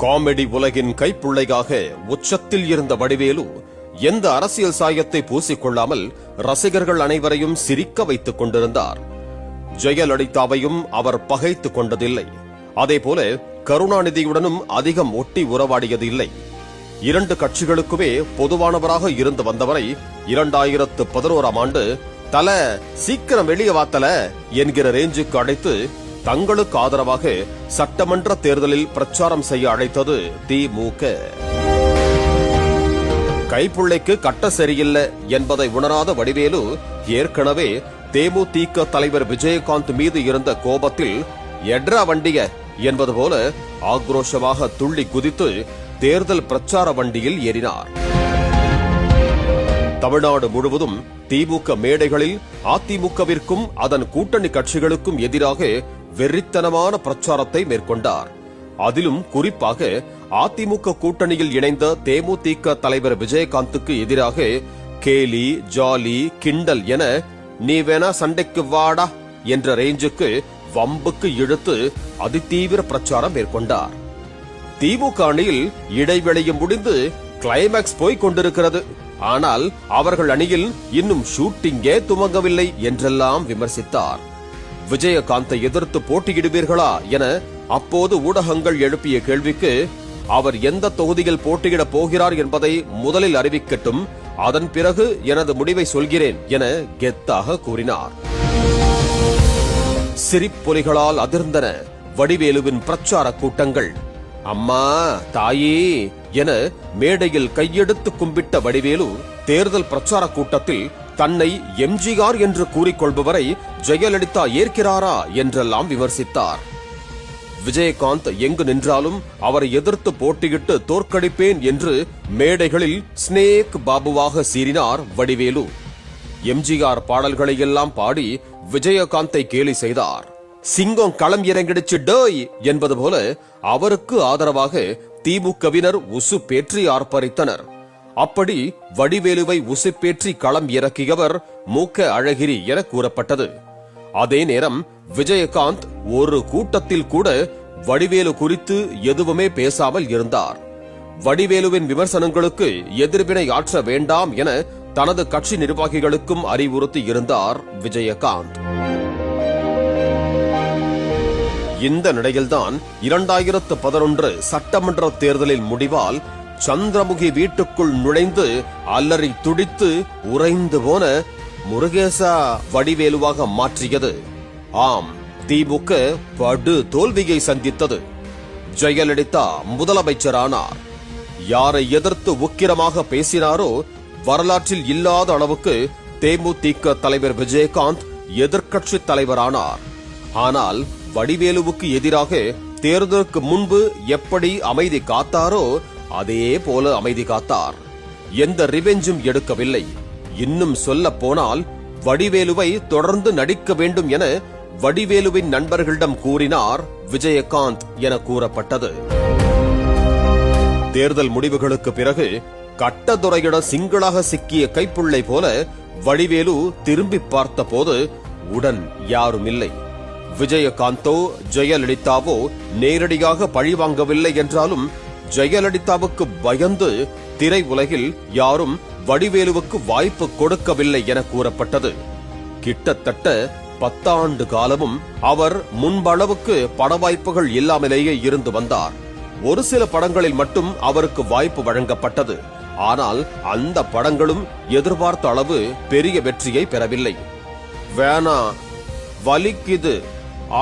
Comedy உலகின் கைப்புள்ளையாக உச்சத்தில் இருந்த வடிவேலு எந்த அரசியல் சாயத்தை பூசிக்கொள்ளாமல் ரசிகர்கள் அனைவரையும் சிரிக்க வைத்துக் கொண்டிருந்தார். ஜெயலலிதாவையும் அவர் பகைத்துக் கொண்டதில்லை. அதேபோல கருணாநிதியுடனும் அதிகம் ஒட்டி உறவாடியது இல்லை. இரண்டு கட்சிகளுக்குமே பொதுவானவராக இருந்து வந்தவரை 2011ஆம் ஆண்டு தல சீக்கிரம் வெளியே வாத்தல என்கிற ரேஞ்சுக்கு அழைத்து தங்களுக்கு ஆதரவாக சட்டமன்ற தேர்தலில் பிரச்சாரம் செய்ய அழைத்தது திமுக. கைப்புள்ளைக்கு கட்ட சரியில்லை என்பதை உணராத வடிவேலு ஏற்கனவே தேமுதிக தலைவர் விஜயகாந்த் மீது இருந்த கோபத்தில் எட்ரா வண்டிய என்பது போல ஆக்ரோஷமாக துள்ளி குதித்து தேர்தல் பிரச்சார வண்டியில் ஏறினார். தமிழ்நாடு முழுவதும் திமுக மேடைகளில் அதிமுகவிற்கும் அதன் கூட்டணி கட்சிகளுக்கும் எதிராக வெறித்தனமான பிரச்சாரத்தை மேற்கொண்டார். அதிலும் குறிப்பாக அதிமுக கூட்டணியில் இணைந்த தேமுதிக தலைவர் விஜயகாந்துக்கு எதிராக கேலி, ஜாலி, கிண்டல் என நீ வேணா சண்டைக்கு வாடா என்ற ரேஞ்சுக்கு வம்புக்கு இழுத்து அதிதீவிர பிரச்சாரம் மேற்கொண்டார். திமுக அணியில் இடைவெளியும் முடிந்து கிளைமாக்ஸ் போய் கொண்டிருக்கிறது, ஆனால் அவர்கள் அணியில் இன்னும் ஷூட்டிங்கே துவங்கவில்லை என்றெல்லாம் விமர்சித்தார். விஜயகாந்தை எதிர்த்து போட்டியிடுவீர்களா என அப்போது ஊடகங்கள் எழுப்பிய கேள்விக்கு அவர் எந்த தொகுதியில் போட்டியிடப் போகிறார் என்பதை முதலில் அறிவிக்கட்டும், அதன் பிறகு எனது முடிவை சொல்கிறேன் என கெத்தாக கூறினார். சிரிப்பொலிகளால் அதிர்ந்தன வடிவேலுவின் பிரச்சார கூட்டங்கள். அம்மா, தாயே என மேடையில் கையெடுத்து கும்பிட்ட வடிவேலு தேர்தல் பிரச்சார கூட்டத்தில் தன்னை எம்ஜிஆர் என்று கூறிக்கொள்பவரை ஜெயலலிதா ஏற்கிறாரா என்றெல்லாம் விமர்சித்தார். விஜயகாந்த் எங்கு நின்றாலும் அவரை எதிர்த்து போட்டியிட்டு தோற்கடிப்பேன் என்று மேடைகளில் ஸ்னேக் பாபுவாக சீறினார் வடிவேலு. எம்ஜிஆர் பாடல்களை எல்லாம் பாடி விஜயகாந்தை கேலி செய்தார். சிங்கம் களம் இறங்கிடுச்சு டோய் என்பது போல அவருக்கு ஆதரவாக திமுகவினர் உசுப்பேற்றி ஆர்ப்பரித்தனர். அப்படி வடிவேலுவை உசுப்பேற்றி களம் இறக்கியவர் மூக்க அழகிரி என கூறப்பட்டது. அதே நேரம் விஜயகாந்த் ஒரு கூட்டத்தில் கூட வடிவேலு குறித்து எதுவுமே பேசாமல் இருந்தார். வடிவேலுவின் விமர்சனங்களுக்கு எதிர்வினை ஆற்ற வேண்டாம் என தனது கட்சி நிர்வாகிகளுக்கும் அறிவுறுத்தி இருந்தார் விஜயகாந்த். இந்த நிலையில்தான் 2011 சட்டமன்ற தேர்தலின் முடிவால் சந்திரமுகி வீட்டுக்குள் நுழைந்து அல்லறி துடித்து உறைந்து போன முருகேசா வடிவேலுவாக மாற்றியது. ஆம், திமுக படு தோல்வியை சந்தித்தது. ஜெயலலிதா முதலமைச்சரானார். யாரை எதிர்த்து உக்கிரமாக பேசினாரோ வரலாற்றில் இல்லாத அளவுக்கு தேமுதிக தலைவர் விஜயகாந்த் எதிர்க்கட்சி தலைவரானார். ஆனால் வடிவேலுவுக்கு எதிராக தேர்தலுக்கு முன்பு எப்படி அமைதி காத்தாரோ அதே போல அமைதி காத்தார். எந்த ரிவெஞ்சும் எடுக்கவில்லை. இன்னும் சொல்ல போனால் வடிவேலுவை தொடர்ந்து நடிக்க வேண்டும் என வடிவேலுவின் நண்பர்களிடம் கூறினார் விஜயகாந்த் என கூறப்பட்டது. தேர்தல் முடிவுகளுக்கு பிறகு கட்டதுரையிடம் சிங்களாக சிக்கிய கைப்புள்ளை போல வடிவேலு திரும்பி பார்த்த போது உடன் யாரும் இல்லை. விஜயகாந்தோ ஜெயலலிதாவோ நேரடியாக பழிவாங்கவில்லை என்றாலும் ஜெயலலிதாவுக்கு பயந்து திரை உலகில் யாரும் வடிவேலுவுக்கு வாய்ப்பு கொடுக்கவில்லை என கூறப்பட்டது. கிட்டத்தட்ட 10 ஆண்டு காலமும் அவர் முன்பளவுக்கு பட வாய்ப்புகள் இல்லாமலேயே இருந்து வந்தார். ஒரு சில படங்களில் மட்டும் அவருக்கு வாய்ப்பு வழங்கப்பட்டது. ஆனால் அந்த படங்களும் எதிர்பார்த்த அளவு பெரிய வெற்றியை பெறவில்லை. வேணா, வலிக்குது,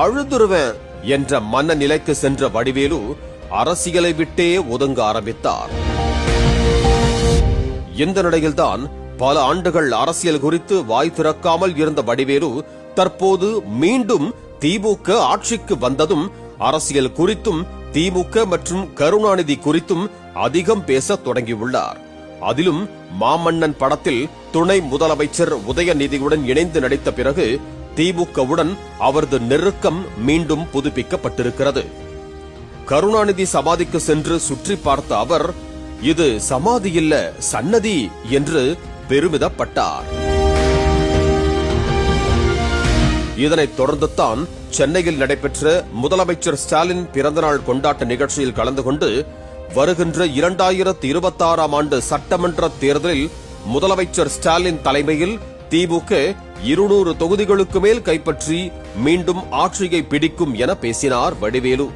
அழுதுருவேன் என்ற மனநிலைக்கு சென்ற வடிவேலு அரசியலை விட்டே ஒதுங்க ஆரம்பித்தார். இந்த நிலையில்தான் பல ஆண்டுகள் அரசியல் குறித்து வாய் திறக்காமல் இருந்த வடிவேலு தற்போது மீண்டும் திமுக ஆட்சிக்கு வந்ததும் அரசியல் குறித்தும் திமுக மற்றும் கருணாநிதி குறித்தும் அதிகம் பேச தொடங்கியுள்ளார். அதிலும் மாமன்னன் படத்தில் துணை முதலமைச்சர் உதயநிதியுடன் இணைந்து நடித்த பிறகு திமுகவுடன் அவரது நெருக்கம் மீண்டும் புதுப்பிக்கப்பட்டிருக்கிறது. கருணாநிதி சமாதிக்கு சென்று சுற்றி பார்த்த அவர் இது சமாதி இல்ல சன்னதி என்று பெருமிதப்பட்டார். இதனைத் தொடர்ந்துதான் சென்னையில் நடைபெற்ற முதலமைச்சர் ஸ்டாலின் பிறந்தநாள் கொண்டாட்ட நிகழ்ச்சியில் கலந்து கொண்டு வருகின்ற 2026ஆம் ஆண்டு சட்டமன்ற தேர்தலில் முதலமைச்சர் ஸ்டாலின் தலைமையில் திமுக 200 தொகுதிகளுக்கு மேல் கைப்பற்றி மீண்டும் ஆட்சியை பிடிக்கும் என பேசினார் வடிவேலு.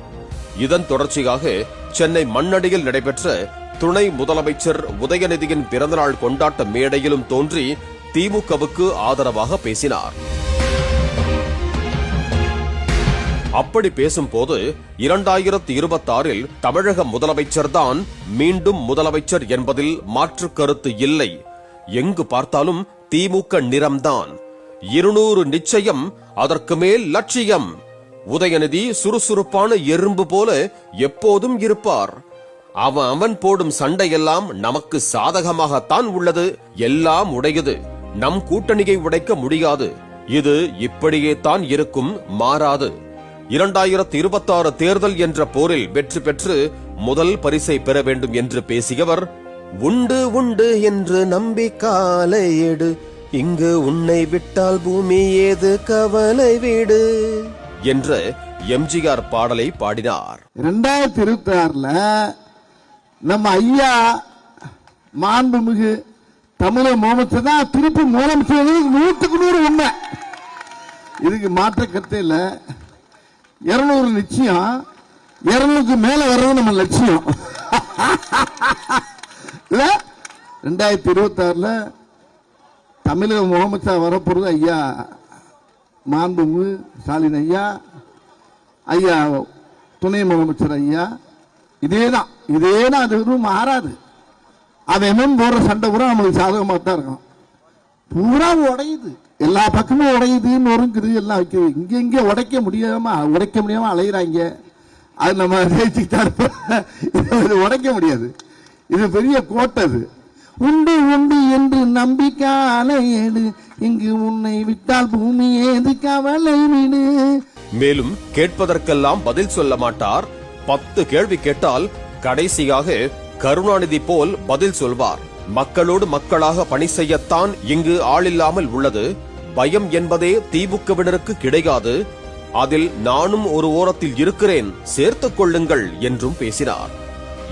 இதன் தொடர்ச்சியாக சென்னை மண்ணடியில் நடைபெற்ற துணை முதலமைச்சர் உதயநிதியின் பிறந்தநாள் கொண்டாட்ட மேடையிலும் தோன்றி திமுகவுக்கு ஆதரவாக பேசினார். அப்படி பேசும்போது 2026இல் தமிழக முதலமைச்சர்தான் மீண்டும் முதலமைச்சர் என்பதில் மாற்று கருத்து இல்லை. எங்கு பார்த்தாலும் திமுக நிறம்தான். 200 நிச்சயம், அதற்கு மேல் லட்சியம். உதயநிதி சுறுசுறுப்பான எறும்பு போல எப்போதும் இருப்பார். அவன் போடும் சண்டையெல்லாம் நமக்கு சாதகமாகத்தான் உள்ளது. எல்லாம் உடையது. நம் கூட்டணியை உடைக்க முடியாது. இது இப்படியே தான் இருக்கும், மாறாது. 2026 தேர்தல் என்ற போரில் வெற்றி பெற்று முதல் பரிசை பெற வேண்டும் என்று பேசியவர், உண்டு உண்டு என்று நம்பி காலை எடு, இங்கு உன்னை விட்டால் பூமி ஏது கவலை வீடு என்ற எம்ஜிஆர் பாடலை பாடினார். 2026ல நம்ம ஐயா மாண்புமிகு தமிழக முதலமைச்சர் தான் திருப்பி முதலமைச்சர் 100% உண்மை. இதுக்கு மாற்ற கருத்து இல்ல. 200 நிச்சயம், 200க்கு மேல வர்றது நம்ம லட்சியம். 2026ல தமிழக முதலமைச்சர் வரப்போறது ஐயா மாண்புமிகு ஸ்டாலின் ஐயா, ஐயா துணை முதலமைச்சர் ஐயா. இதேதான் அது எதுவும் மாறாது. அவன் போடுற சண்டை பூரா நம்மளுக்கு சாதகமாக தான் இருக்கும். பூரா உடையுது, எல்லா பக்கமும் உடையுதுன்னு வருங்குது, எல்லாம் வைக்குது. இங்கே உடைக்க முடியாம அலையிறாங்க. அது நம்ம ஜெயிச்சுக்கிட்டா உடைக்க முடியாது. இது பெரிய கோட்டை. அது உண்டு உண்டு என்று நம்பிக்கை ஏடு, இங்கு உன்னை விட்டால் பூமி ஏது கவலை வீடு. மேலும் கேட்பதற்கெல்லாம் பதில் சொல்ல மாட்டார். 10 கேள்வி கேட்டால் கடைசியாக கருணாநிதி போல் பதில் சொல்வார். மக்களோடு மக்களாக பணி செய்யத்தான் இங்கு ஆளில்லாமல் உள்ளது. பயம் என்பதே திமுகவினருக்கு கிடையாது. அதில் நானும் ஒரு ஓரத்தில் இருக்கிறேன், சேர்த்துக் கொள்ளுங்கள் என்றும் பேசினார்.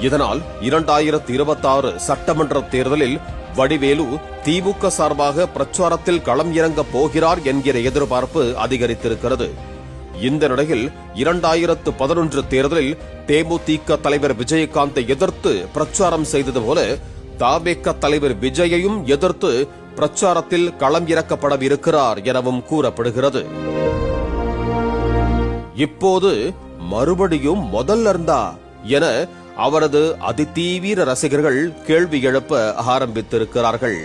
இதனால் 2026 சட்டமன்ற தேர்தலில் வடிவேலு திமுக சார்பாக பிரச்சாரத்தில் களம் இறங்க போகிறார் என்கிற எதிர்பார்ப்பு அதிகரித்திருக்கிறது. இந்த நிலையில் 2011 தேர்தலில் தேமுதிக தலைவர் விஜயகாந்தை எதிர்த்து பிரச்சாரம் செய்தது போல தவேக தலைவர் விஜயையும் எதிர்த்து பிரச்சாரத்தில் களம் இறக்கப்படவிருக்கிறார் எனவும் கூறப்படுகிறது. இப்போது மறுபடியும் முதல்ல இருந்தா என அவரது அதிதீவிர ரசிகர்கள் கேள்வி எழுப்ப ஆரம்பித்திருக்கிறார்கள்.